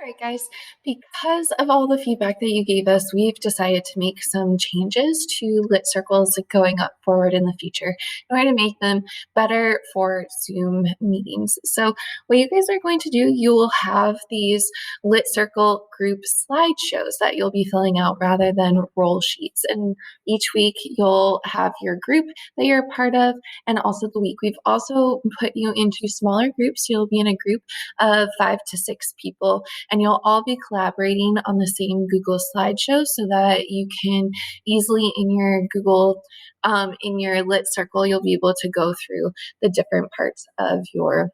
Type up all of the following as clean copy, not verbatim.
All right, guys, because of all the feedback that you gave us, we've decided to make some changes to Lit Circles going up forward in the future in order to make them better for Zoom meetings. So, what you guys are going to do, you will have these Lit Circle group slideshows that you'll be filling out rather than roll sheets. And each week, you'll have your group that you're a part of, and also the week. We've also put you into smaller groups. You'll be in a group of 5 to 6 people, and you'll all be collaborating on the same Google slideshow so that you can easily in your in your Lit Circle, you'll be able to go through the different parts of your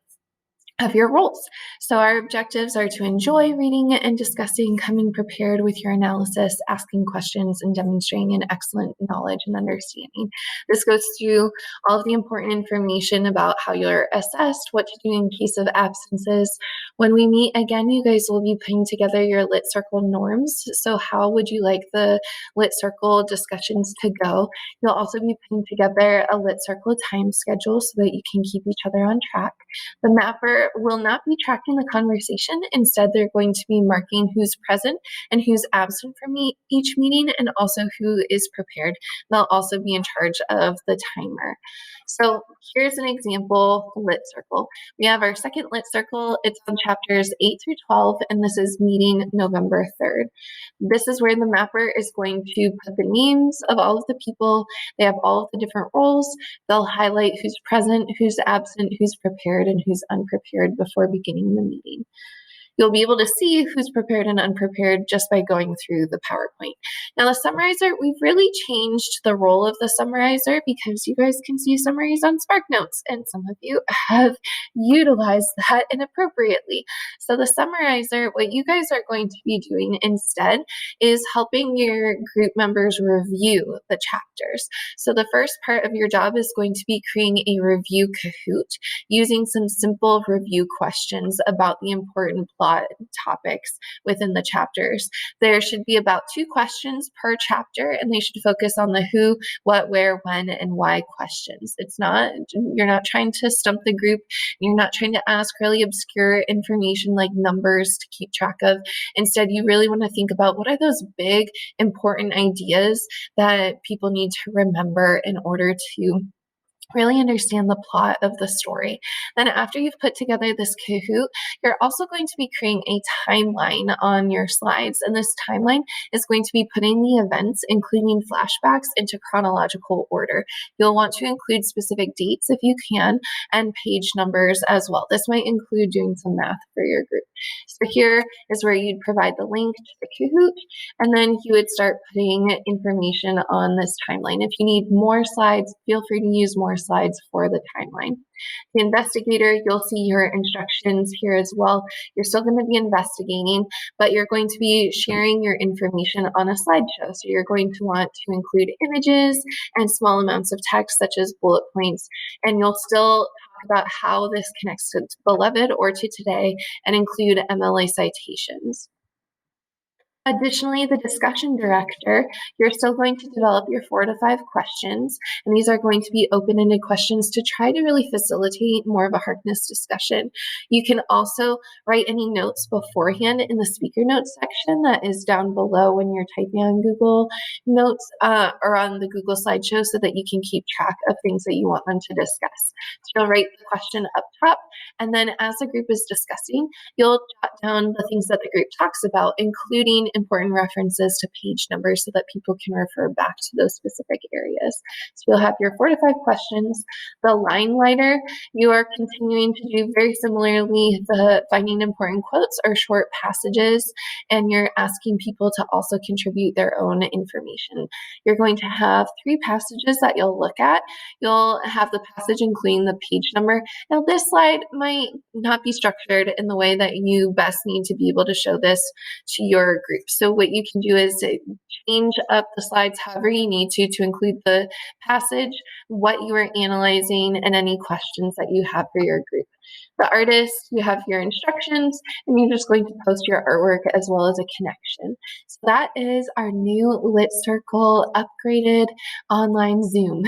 roles. So our objectives are to enjoy reading and discussing, coming prepared with your analysis, asking questions, and demonstrating an excellent knowledge and understanding. This goes through all of the important information about how you're assessed, what to do in case of absences. When we meet again, you guys will be putting together your Lit Circle norms. So how would you like the Lit Circle discussions to go? You'll also be putting together a Lit Circle time schedule so that you can keep each other on track. The mapper will not be tracking the conversation. Instead, they're going to be marking who's present and who's absent from each meeting, and also who is prepared. They'll also be in charge of the timer. So here's an example Lit Circle. We have our second Lit Circle. It's on chapters 8 through 12, and this is meeting November 3rd. This is where the mapper is going to put the names of all of the people. They have all of the different roles. They'll highlight who's present, who's absent, who's prepared, and who's unprepared before beginning the meeting. You'll be able to see who's prepared and unprepared just by going through the PowerPoint. Now, the summarizer, we've really changed the role of the summarizer because you guys can see summaries on SparkNotes, and some of you have utilized that inappropriately. So the summarizer, what you guys are going to be doing instead is helping your group members review the chapters. So the first part of your job is going to be creating a review Kahoot using some simple review questions about the important plot topics within the chapters. There should be about 2 questions per chapter, and they should focus on the who, what, where, when, and why questions. You're not trying to stump the group. You're not trying to ask really obscure information like numbers to keep track of. Instead, you really want to think about what are those big, important ideas that people need to remember in order to really understand the plot of the story. Then after you've put together this Kahoot, you're also going to be creating a timeline on your slides. And this timeline is going to be putting the events, including flashbacks, into chronological order. You'll want to include specific dates if you can, and page numbers as well. This might include doing some math for your group. So here is where you'd provide the link to the Kahoot, and then you would start putting information on this timeline. If you need more slides, feel free to use more slides for the timeline. The investigator, you'll see your instructions here as well. You're still going to be investigating, but you're going to be sharing your information on a slideshow. So you're going to want to include images and small amounts of text such as bullet points, and you'll still talk about how this connects to Beloved or to today and include MLA citations. Additionally, the discussion director, you're still going to develop your 4 to 5 questions, and these are going to be open-ended questions to try to really facilitate more of a Harkness discussion. You can also write any notes beforehand in the speaker notes section that is down below when you're typing on Google Notes or on the Google slideshow so that you can keep track of things that you want them to discuss. So you'll write the question up top, and then as the group is discussing, you'll jot down the things that the group talks about, including important references to page numbers so that people can refer back to those specific areas. So you'll have your 4 to 5 questions. The line writer, you are continuing to do very similarly the finding important quotes or short passages, and you're asking people to also contribute their own information. You're going to have 3 passages that you'll look at. You'll have the passage including the page number. Now this slide might not be structured in the way that you best need to be able to show this to your group. So what you can do is change up the slides however you need to include the passage, what you are analyzing, and any questions that you have for your group. The artist, you have your instructions, and you're just going to post your artwork as well as a connection. So that is our new Lit Circle upgraded online Zoom.